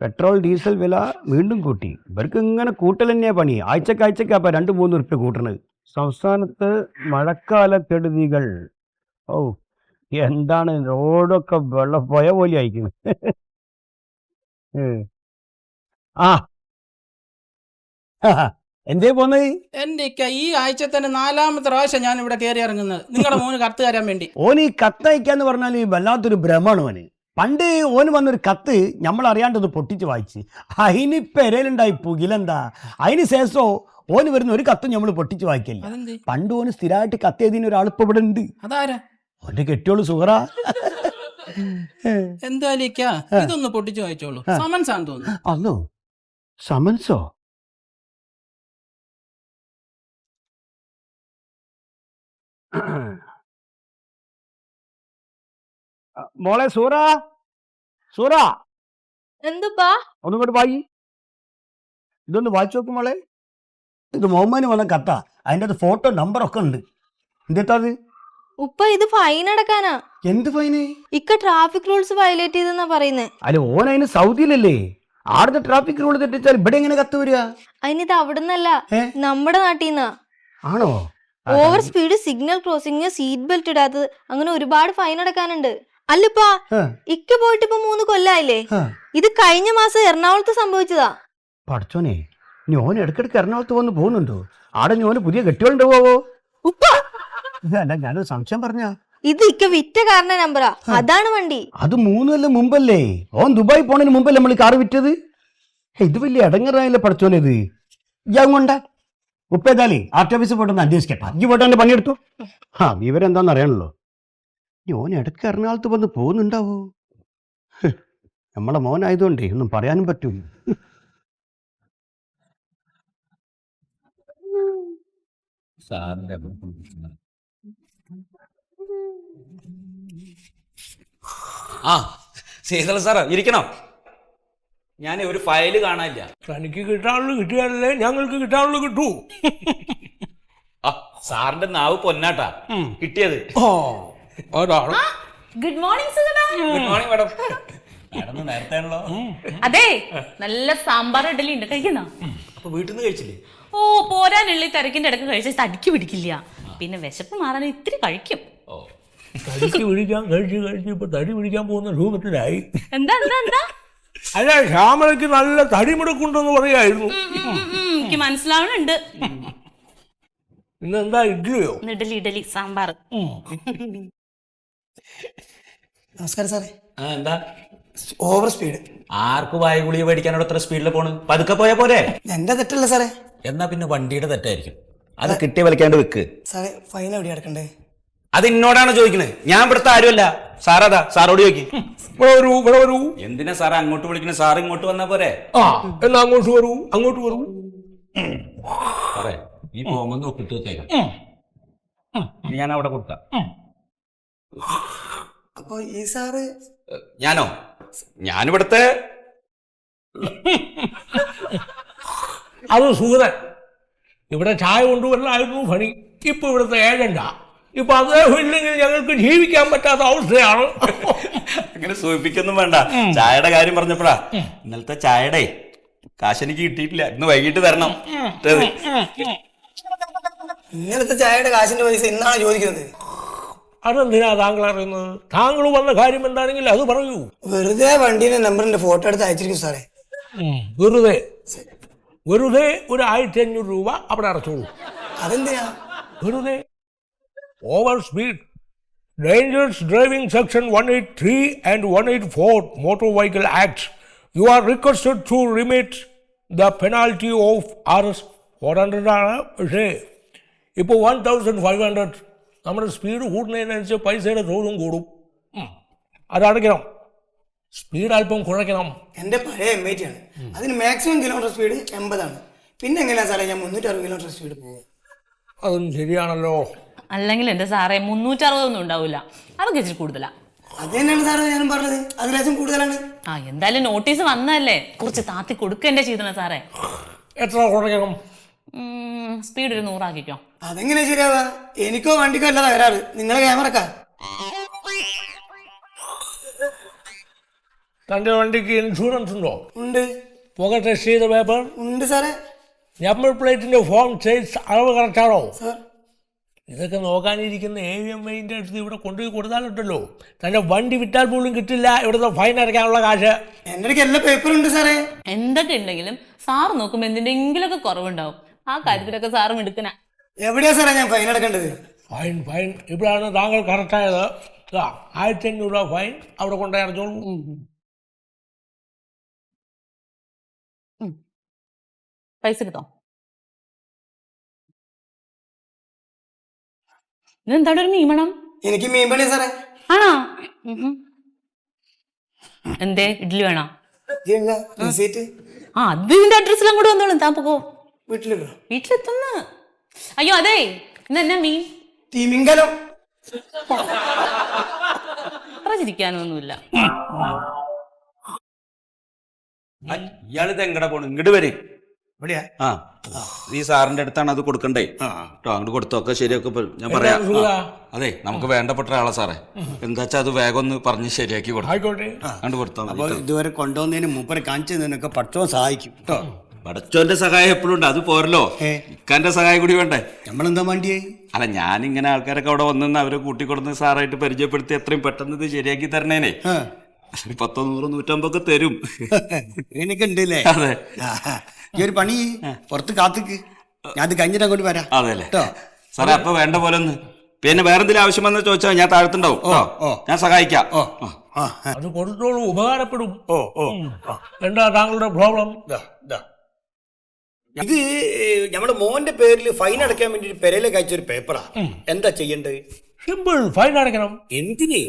Petrol diesel വില വീണ്ടും കൂട്ടി. ഇവർക്ക് ഇങ്ങനെ കൂട്ടൽ തന്നെയാ പണി. ആഴ്ചക്കാപ്പം 2-3 ഉറുപ്പ്യ കൂട്ടണത്. സംസ്ഥാനത്ത് മഴക്കാലക്കെടുതികൾ. ഓ, എന്താണ് റോഡൊക്കെ വെള്ളം പോയ പോലെ അയക്കുന്നത്. ആ എന്തേ പോന്നത്? എന്റെ ഈ ആഴ്ച തന്നെ 4-ാമത്തെ പ്രാവശ്യം ഞാൻ ഇവിടെ കയറി ഇറങ്ങുന്നത് നിങ്ങളുടെ മോന് കത്ത് തരാൻ വേണ്ടി. ഓന് ഈ കത്തയക്കാന്ന് പറഞ്ഞാൽ വല്ലാത്തൊരു ഭ്രമമാണ് ഓന്. പണ്ട് ഓന് വന്നൊരു കത്ത് നമ്മൾ അറിയാണ്ടത് പൊട്ടിച്ച് വായിച്ച് അതിന് പെരയിലുണ്ടായി പുകിലെന്താ. അതിന് ശേഷം ഓന് വരുന്ന ഒരു കത്തും നമ്മൾ പൊട്ടിച്ച് വായിക്കില്ല. പണ്ട് ഓന് സ്ഥിരമായിട്ട് കത്ത് എഴുതിന് ഒരാൾ ഇപ്പൊ ഇവിടെ ഉണ്ട്. അതാരാ? ഓന്റെ കെട്ടിയോള് സുഹറ. എന്തായാലും ഇതൊന്ന് പൊട്ടിച്ച് വായിച്ചോളൂ. സമൻസ് ആണെന്ന് തോന്നുന്നു. അല്ലോ, സമൻസോ? മോളെ സൂറ, സൂറ എന്തുപ്പാ? ഒന്നും കൂടെ വായി. ഇതൊന്ന് വായിച്ചു നോക്കും മോളെ. ഇത് മുഹമ്മദിന് വന്ന കത്താ. അതിൻ്റെ അത് ഫോട്ടോ നമ്പറൊക്കെ ഉണ്ട്. എന്താ അത്? ഉപ്പ ഇത് ഫൈൻ അടക്കാനാ. എന്ത് ഫൈന്? ഇക്ക ട്രാഫിക് റൂൾസ് വയലേറ്റ് ചെയ്തെന്നാ പറയുന്നത്. അല്ല, ഓൻ അതിന് സൗദിയിലല്ലേ. ആടുത്തെ ട്രാഫിക് റൂൾ തെറ്റിച്ചാൽ ഇവിടെ എങ്ങനെ കത്ത് വരിക? അതിനിത് അവിടുന്നല്ല, നമ്മുടെ നാട്ടിൽ നിന്നാ. ആണോ? Over speed, signal crossing, seat belt ഇടാത്തത്, അങ്ങനെ ഒരുപാട് ഫൈൻ അടക്കാനുണ്ട്. അല്ലപ്പാ, ഇക്ക പോയിട്ട് ഇപ്പൊ 3 കൊല്ലായില്ലേ. ഇത് കഴിഞ്ഞ മാസം എറണാകുളത്ത് സംഭവിച്ചതാ. പഠിച്ചോനെ, ഇനി ഓൻ ഇടക്കിടക്ക് എറണാകുളത്ത് വന്ന് പോകുന്നുണ്ടോ? ആടെ ഓന് പുതിയ കെട്ടികളുണ്ടാവോ? ഉപ്പ, അല്ല, ഞാനൊരു സംശയം പറഞ്ഞ. ഇത് ഇക്ക വിറ്റ കാറിന്റെ നമ്പറാ. അതാണ് വണ്ടി. അത് 3 കൊല്ലം മുമ്പല്ലേ? ഓൻ ദുബായി പോണതിന് മുമ്പല്ലേ നമ്മൾ കാറ് വിറ്റത്? ഇത് വലിയ ഇടങ്ങറായല്ലേ പഠിച്ചോനെ. ഇത് ഞാൻ കൊണ്ട ഉപ്പേതാലേ ആർട്ടി ഓഫീസിൽ പോയിട്ടൊന്ന് അന്വേഷിക്കട്ടെ. ഈ പോയിട്ട് എന്റെ പണിയെടുത്തു. വിവരം എന്താണെന്ന് അറിയണല്ലോ. ഓൻ ഇടയ്ക്ക് എറണാകുളത്ത് വന്ന് പോകുന്നുണ്ടാവോ? നമ്മളെ മോനായതുകൊണ്ടേ ഒന്നും പറയാനും പറ്റൂല. ശീതള സാറ് ഇരിക്കണം. ഞാൻ ഒരു ഫയല് കാണാനില്ല. തനിക്ക് കിട്ടാനുള്ള കിട്ടിയാലല്ലേ ഞങ്ങൾക്ക് കിട്ടാനുള്ള കിട്ടൂ. സാറിന്റെ നാവ് പൊന്നാട്ടാ കിട്ടിയത്. Good morning Sugatha. Good morning madam. Madam നേരത്തെ ആണല്ലോ. അതെ, നല്ല സാമ്പാർ ഇഡലി ഉണ്ട്, കഴിക്കുന്ന. അപ്പൊ വീട്ടിൽ നിന്ന് കഴിച്ചില്ലേ? ഓ, പോരാനുള്ള തിരക്കിന്റെ ഇടക്ക് കഴിച്ചാൽ തടിക്ക് പിടിക്കില്ല. പിന്നെ വിശപ്പ് മാറാൻ ഇത്തിരി കഴിക്കും. തടിക്ക് പിടിക്കാൻ കഴിച്ച് ഇപ്പൊ തടി പിടിക്കാൻ പോകുന്ന രൂപത്തിലായി. എന്താ എന്താ എന്താ? അല്ല, ശ്യാമളയ്ക്ക് നല്ല തടിമുടക്കുണ്ടെന്ന് പറയായിരുന്നു. എനിക്ക് മനസ്സിലാവുന്നുണ്ട്. ഇന്നെന്താ ഇഡ്ഡലിയോ? ഇഡലി ഇഡലി സാമ്പാർ. നമസ്കാരം സാറേ. എന്താ ഓവർ സ്പീഡ്? ആർക്ക് വായ ഗുളിക മേടിക്കാനോട് എത്ര സ്പീഡിൽ പോണ്? പതുക്കെ പോയാ പോരെ? എന്റെ തെറ്റല്ല സാറേ. എന്നാ പിന്നെ വണ്ടിയുടെ തെറ്റായിരിക്കും. അത് കിട്ടിയ വലിക്കാണ്ട് വെക്ക്. സാറേ, ഫൈൻ എവിടെ അടക്കണ്ടേ? അത് എന്നോടാണ് ചോദിക്കുന്നത്. ഞാൻ ഇവിടുത്തെ ആരുമല്ല. സാറതാ, സാറോട് ചോദിക്കും. ഇവിടെ വരൂ. എന്തിനാ സാറ് അങ്ങോട്ട് വിളിക്കുന്നത്? സാർ ഇങ്ങോട്ട് വന്നാ പോരെ? എന്നാ അങ്ങോട്ട് വരൂ, അങ്ങോട്ട് വരൂ. സാറേ, ഈ പോകുമെന്ന് ഒപ്പിട്ട് വെച്ചേക്കാം. ഞാൻ അവിടെ കൊടുക്കാം. അപ്പൊ ഈ സാറ്? ഞാനോ? ഞാനിവിടുത്തെ അത് സുഹൃതൻ. ഇവിടെ ചായ കൊണ്ടുവരലായിരുന്നു പണി. ഇപ്പൊ ഇവിടുത്തെ ഏജന്റാ. ഇപ്പൊ അദ്ദേഹം ഇല്ലെങ്കിൽ ഞങ്ങൾക്ക് ജീവിക്കാൻ പറ്റാത്ത അവസ്ഥയാണ്. അങ്ങനെ സൂചിപ്പിക്കൊന്നും വേണ്ട. ചായയുടെ കാര്യം പറഞ്ഞപ്പോഴാ, ഇന്നലത്തെ ചായയുടെ കാശ് എനിക്ക് കിട്ടിയിട്ടില്ല. ഇന്ന് വൈകിട്ട് തരണം. ഇന്നലത്തെ ചായയുടെ കാശിന്റെ പൈസ ഇന്നാണ് ചോദിക്കുന്നത്. അതെന്തിനാ താങ്കൾ അറിയുന്നത്? താങ്കൾ വന്ന കാര്യം എന്താണെങ്കിൽ അത് പറയൂ. വെറുതെ വണ്ടീന്റെ നമ്പറിന്റെ ഫോട്ടോ എടുത്ത് അയച്ചിരിക്കും സാറേ. വെറുതെ വെറുതെ ഒരു 1500 രൂപ അവിടെ അടച്ചോളൂ. അതെന്തിനാ? വെറുതെ. Over speed, dangerous driving section 183 and 184 motor vehicle act. You are requested to remit the penalty of RS 400 ആണ്. പക്ഷേ ഇപ്പോൾ 1500. നമ്മുടെ സ്പീഡ് കൂടുന്നതിനനുസരിച്ച് പൈസയുടെ തോതും കൂടും. അതടയ്ക്കണം. സ്പീഡ് അല്പം കുറയ്ക്കണം. എന്റെ പഴയ MIT ആണ്. അതിന് മാക്സിമം കിലോമീറ്റർ സ്പീഡ് 80 ആണ്. പിന്നെ എങ്ങനെയാ സാറേ ഞാൻ 360 കിലോമീറ്റർ സ്പീഡ് പോകും? അതും ശരിയാണല്ലോ. അല്ലെങ്കിൽ എന്റെ സാറേ 360 ഒന്നും ഉണ്ടാവില്ല. അതൊക്കെ ഇച്ചിരി കൂടുതലാ. അത് തന്നെയാണ് സാറേ ഞാനും പറഞ്ഞത്. അതിലേശം കൂടുതലാണ്. എന്തായാലും നോട്ടീസ് വന്നതല്ലേ, കുറച്ച് താത്തി കൊടുക്കേണ്ട ചെയ്തണ സാറേ. എത്ര കുറയ്ക്കണം? സ്പീഡ് ഒരു 100 ആക്കിക്കോ. അതെങ്ങനെ ശരിയാവാ? എനിക്കോ വണ്ടിക്കോ അല്ലാതെ വരാറ്. നിങ്ങളെ ക്യാമറക്കാ. തൻ്റെ വണ്ടിക്ക് ഇൻഷുറൻസ് ഉണ്ടോ? ഉണ്ട് പുക ടെസ്റ്റ് ചെയ്ത പേപ്പർ? ഉണ്ട് സാറേ. നമ്പർ പ്ലേറ്റിന്റെ ഫോം സൈസ് അളവ് കറക്റ്റാണോ? സാർ ഇതൊക്കെ നോക്കാനിരിക്കുന്ന AMIന്റെ അടുത്ത് ഇവിടെ കൊണ്ടുപോയി കൊടുത്താലുണ്ടല്ലോ, തൻ്റെ വണ്ടി വിറ്റാൽ പോലും കിട്ടില്ല ഇവിടുത്തെ ഫൈൻ അടയ്ക്കാനുള്ള കാശ്. എൻ്റെ അടുത്ത് എല്ലാ പേപ്പറും ഉണ്ട് സാറേ. എന്തൊക്കെ ഉണ്ടെങ്കിലും സാറ് നോക്കുമ്പോൾ എന്തിൻ്റെങ്കിലൊക്കെ കുറവുണ്ടാവും. ആ കാര്യത്തിലൊക്കെ സാറ് മിടുക്കന. എവിടെയാ സാറേ ഞാൻ ഫൈൻ അടക്കേണ്ടത്? ഫൈൻ ഇപ്പോഴാണ് താങ്കൾ കറക്റ്റായത്. 1500 രൂപ ഫൈൻ അവിടെ കൊണ്ടുപോയി അടച്ചോളൂ. പൈസ കിട്ടോ? ഇതെന്താണ് ഒരു മീമണം? എനിക്ക് മീൻ പണി സാറേ. ആണോ? എന്തേ, ഇഡ്ഡലി വേണോ? റെസീറ്റ് ആ, അത് ഇതിന്റെ അഡ്രസ്സിലും കൂടെ വന്നോളൂ. താൻ പോകോ, വീട്ടിലെത്തുന്ന. അയ്യോ അതെ, ഇന്നെന്നാ മീൻ? തിമിംഗലം. പറഞ്ഞിരിക്കാനൊന്നുമില്ല. ഇയാളിത് എങ്ങടെ പോണു? ഇങ്ങോട്ട് വരെ. എവിടെയാ? ആ, ഈ സാറിന്റെ അടുത്താണ് അത് കൊടുക്കണ്ടേ? കേട്ടോ, അങ്ങോട്ട് കൊടുത്തൊക്കെ ശരിയൊക്കെ ഞാൻ പറയാം. അതെ, നമുക്ക് വേണ്ടപ്പെട്ട ആളാ സാറേ. എന്താ വെച്ചാ അത് വേഗം ഒന്ന് പറഞ്ഞ് ശരിയാക്കി കൊടുക്കും. ആയിക്കോട്ടെ, അങ്ങോട്ട് കൊടുത്താൽ അപ്പൊ ഇതുവരെ കൊണ്ടുവന്നതിന് മൂപ്പരെ കാണിച്ചു തന്നതിനൊക്കെ പഠിച്ചോ സഹായിക്കും കേട്ടോ. പടച്ചോന്റെ സഹായം എപ്പോഴും ഉണ്ട്. അത് പോരല്ലോ, ഇക്കാന്റെ സഹായം കൂടി വേണ്ടേ? നമ്മളെന്താ വേണ്ടിയേ? അല്ല, ഞാനിങ്ങനെ ആൾക്കാരൊക്കെ അവിടെ വന്നെന്ന് അവരെ കൂട്ടിക്കൊടുന്ന് സാറായിട്ട് പരിചയപ്പെടുത്തി എത്രയും പെട്ടെന്ന് ഇത് ശരിയാക്കി തരണേനെ. 10, 100, 150 തരും. എനിക്ക് ഉണ്ടല്ലേ? അതെ. ഈ ഒരു പണി പുറത്ത് കാത്തിക്ക്, ഞാൻ അത് കഴിഞ്ഞിട്ട് അങ്ങോട്ട് വരാം. അതെ അല്ലേ സാറേ? അപ്പൊ വേണ്ട പോലെ ഒന്ന്. പിന്നെ വേറെ എന്തെങ്കിലും ആവശ്യം വന്ന് ചോദിച്ചാൽ ഞാൻ താഴത്തുണ്ടാവും. ഞാൻ സഹായിക്കാം. അത് കൊടുത്തോളൂ, ഉപകാരപ്പെടും. എന്താ താങ്കളുടെ പ്രോബ്ലം? ഇത് നമ്മുടെ മോന്റെ പേരിൽ ഫൈൻ അടയ്ക്കാൻ വേണ്ടി പെരയിലേക്ക് അയച്ചൊരു പേപ്പറാ. എന്താ ചെയ്യേണ്ടത്? സിമ്പിൾ, ഫൈൻ അടയ്ക്കണം. എന്തിനേ?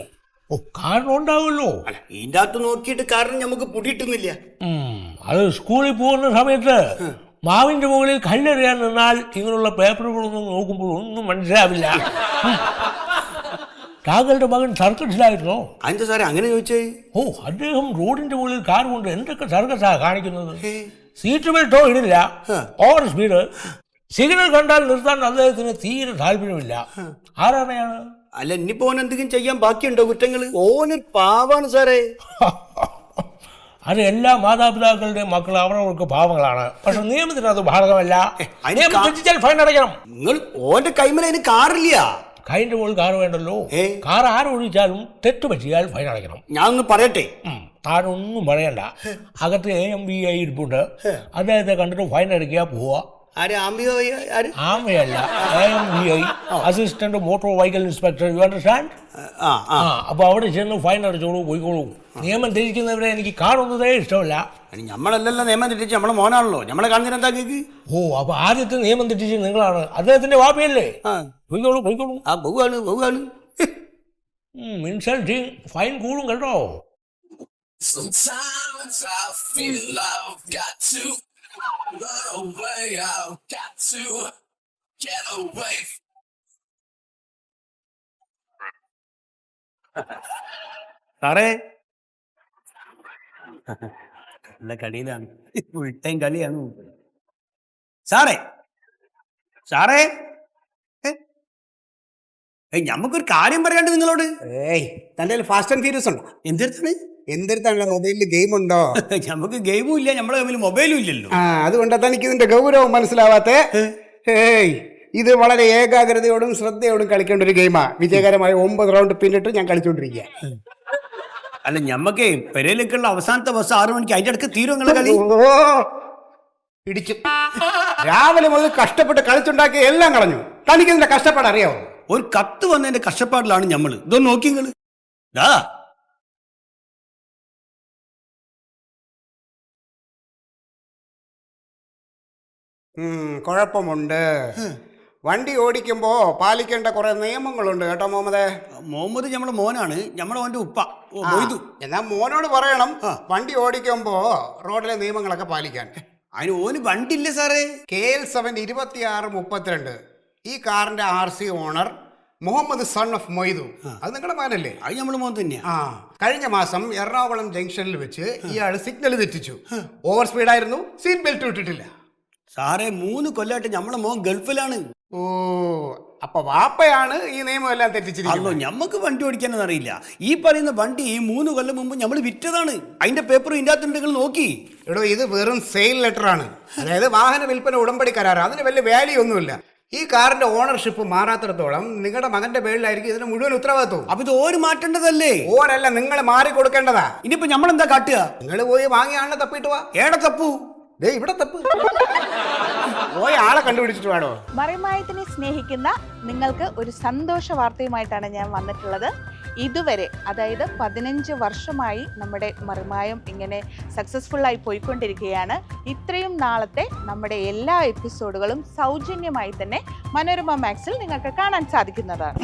കാരണം ഉണ്ടാവുമല്ലോ. ഇതിന്റെ അകത്ത് നോക്കിയിട്ട് കാരണം നമുക്ക് പിടിയിട്ടുന്നില്ല. അത് സ്കൂളിൽ പോകുന്ന സമയത്ത് മാവിന്റെ മുകളിൽ കല്ലെറിയാൻ നിന്നാൽ ഇങ്ങനെയുള്ള പേപ്പറുകളൊന്നും നോക്കുമ്പോൾ ഒന്നും മനസ്സിലാവില്ല. താങ്കളുടെ മകൻ സർക്കസിലായിരുന്നോ? അതിന്റെ സാറേ അങ്ങനെ ചോദിച്ചേ? അദ്ദേഹം റോഡിന്റെ മുകളിൽ കാർ കൊണ്ട് എന്തൊക്കെ സർക്കസാ കാണിക്കുന്നത്. സീറ്റ് ബെൽറ്റോ ഇടില്ല, ഓവർ സ്പീഡ്, സിഗ്നൽ കണ്ടാൽ നിർത്താൻ അദ്ദേഹത്തിന് തീരെ താല്പര്യമില്ല. ആരാണെയാണ്? അല്ല, ഇനിയിപ്പോ ഓൻ എന്തെങ്കിലും ചെയ്യാൻ ബാക്കിയുണ്ടോ കുറ്റങ്ങള്? ഓനൊരു പാവാണ് സാറേ. അത് എല്ലാ മാതാപിതാക്കളുടെയും മക്കൾ അവരവർക്ക് പാവങ്ങളാണ്. പക്ഷെ നിയമത്തിന് അത് ബാധകമല്ല. നിയമം തെറ്റിച്ചാൽ ഫൈൻ അടയ്ക്കണം. നിങ്ങൾ ഓന്റെ കൈമല അതിന് കാറില്ല. കൈന്റെ മുകളിൽ കാർ വേണ്ടല്ലോ. കാർ ആരൊഴിച്ചാലും തെറ്റ് പറ്റിയാൽ ഫൈൻ അടയ്ക്കണം. ഞാൻ ഒന്ന് പറയട്ടെ? താനൊന്നും പറയണ്ട. അകത്ത് AMBI ഇരിപ്പുണ്ട്. അദ്ദേഹത്തെ കണ്ടിട്ട് ഫൈൻ അടയ്ക്കുക, പോവുക. ആമയല്ല, AMBI, assistant motor vehicle inspector. You understand? അപ്പൊ അവിടെ ചെന്ന് ഫൈൻ അടച്ചോളൂ, പോയിക്കോളൂ. നിയമം തെറ്റിക്കുന്നവരെ എനിക്ക് കാണുന്നതേ ഇഷ്ടമല്ല. നമ്മളല്ലല്ലോ നിയമം തെറ്റിച്ച്, നമ്മളെ മോനാണല്ലോ. നമ്മളെ കാണുന്നതിന് എന്താ കേക്ക്? അപ്പൊ ആദ്യത്തെ നിയമം തെറ്റിച്ച് നിങ്ങളാണ്. അദ്ദേഹത്തിന്റെ വാപ്പയല്ലേ? പോയിക്കോളൂ. ബഹുവാണ്. ഇൻസൾട്ടിങ്, ഫൈൻ കൂടും കേട്ടോ. Sometimes I feel I've got to run away. I've got to get away. സാറേ, നല്ല കളിയിലാണ്, ഫുൾ ടൈം കളിയാണ് സാറേ. ഞമ്മക്കൊരു കാര്യം പറയാണ്ട് നിങ്ങളോട്. തന്റെ ഫാസ്റ്റ് ആൻഡ് ഫ്യൂരിയസ് ഉണ്ടോ? എന്തിടത്താണല്ലോ മൊബൈലിൽ ഗെയിം ഉണ്ടോ? നമുക്ക് ഗെയിമും ഇല്ല, നമ്മളെ തമ്മിൽ മൊബൈലും ഇല്ലല്ലോ. അതുകൊണ്ടാ തനിക്ക് ഇതിന്റെ ഗൗരവം മനസ്സിലാവാത്ത. ഇത് വളരെ ഏകാഗ്രതയോടും ശ്രദ്ധയോടും കളിക്കേണ്ട ഒരു ഗെയിമാ. വിജയകരമായ 9 റൗണ്ട് പിന്നിട്ട് ഞാൻ കളിച്ചോണ്ടിരിക്കുക. അല്ല, ഞമ്മക്ക് പെരയിലേക്കുള്ള അവസാനത്തെ ബസ് 6 മണിക്ക്. അതിന്റെ അടുത്ത് തീരും നിങ്ങളെ കളി. ഇടിച്ചു. രാവിലെ മുതൽ കഷ്ടപ്പെട്ട് കളിച്ചുണ്ടാക്കി എല്ലാം കളഞ്ഞു. തനിക്ക് ഇതിന്റെ കഷ്ടപ്പാട് അറിയാവോ? ഒരു കത്ത് വന്നതിന്റെ കഷ്ടപ്പാടിലാണ് ഞമ്മള്. ഇതൊന്ന് നോക്കി നിങ്ങള്. കുഴപ്പമുണ്ട്. വണ്ടി ഓടിക്കുമ്പോ പാലിക്കേണ്ട കുറെ നിയമങ്ങളുണ്ട് കേട്ടോ മുഹമ്മദേ. മുഹമ്മദ് നമ്മളെ മോനാണ്, നമ്മളെ മോന്റെ ഉപ്പ. എന്നാ മോനോട് പറയണം വണ്ടി ഓടിക്കുമ്പോ റോഡിലെ നിയമങ്ങളൊക്കെ പാലിക്കാൻ. അതിന് ഓന് വണ്ടി ഇല്ല സാറേ. KL7 2632. ഈ കാറിന്റെ RC owner Muhammad son of Moidu. അത് നിങ്ങളുടെ മകനല്ലേ? അത് നമ്മളെ മോൻ തന്നെയാ. കഴിഞ്ഞ മാസം എറണാകുളം ജംഗ്ഷനിൽ വെച്ച് ഇയാൾ സിഗ്നൽ തെറ്റിച്ചു. ഓവർ സ്പീഡായിരുന്നു, സീറ്റ് ബെൽറ്റ് ഇട്ടിട്ടില്ല. സാറേ, 3 കൊല്ലമായിട്ട് നമ്മളെ മോൻ ഗൾഫിലാണ്. അപ്പൊ വാപ്പയാണ് ഈ നിയമം എല്ലാം തെറ്റിച്ചിരിക്കുന്നത്. അല്ലോ ഞമ്മക്ക് വണ്ടി ഓടിക്കാനൊന്നും അറിയില്ല. ഈ പറയുന്ന വണ്ടി 3 കൊല്ലം മുമ്പ് നമ്മൾ വിറ്റതാണ്. അതിന്റെ പേപ്പർ ഇതിന്റെ അകത്ത് നിങ്ങൾ നോക്കി. എടോ ഇത് വെറും സെയിൽ ലെറ്റർ ആണ്, അതായത് വാഹന വിൽപ്പന ഉടമ്പടി കരാറ്. അതിന് വലിയ വാല്യൂ ഒന്നുമില്ല. ഈ കാറിന്റെ ഓണർഷിപ്പ് മാറാത്തിടത്തോളം നിങ്ങളുടെ മകന്റെ പേരിലായിരിക്കും ഇതിന് മുഴുവൻ ഉത്തരവാദിത്വം. അപ്പൊ ഇത് ഓര് മാറ്റേണ്ടതല്ലേ? ഓരല്ല, നിങ്ങൾ മാറി കൊടുക്കേണ്ടതാ. ഇനിയിപ്പോ നമ്മളെന്താ കാട്ടുക? നിങ്ങൾ പോയി വാങ്ങിയ ആളിനെ തപ്പിട്ട് വാ. ഏടെ തപ്പു? ദേ ഇവിടെ തപ്പ്. പോയി ആളെ കണ്ടുപിടിച്ചിട്ട് വേണോ. മറിമായത്തിനെ സ്നേഹിക്കുന്ന നിങ്ങൾക്ക് ഒരു സന്തോഷ വാർത്തയുമായിട്ടാണ് ഞാൻ വന്നിട്ടുള്ളത്. ഇതുവരെ, അതായത് 15 വർഷമായി നമ്മുടെ മറിമായം ഇങ്ങനെ സക്സസ്ഫുള്ളായി പോയിക്കൊണ്ടിരിക്കുകയാണ്. ഇത്രയും നാളത്തെ നമ്മുടെ എല്ലാ എപ്പിസോഡുകളും സൗജന്യമായി തന്നെ മനോരമ മാക്സിൽ നിങ്ങൾക്ക് കാണാൻ സാധിക്കുന്നതാണ്.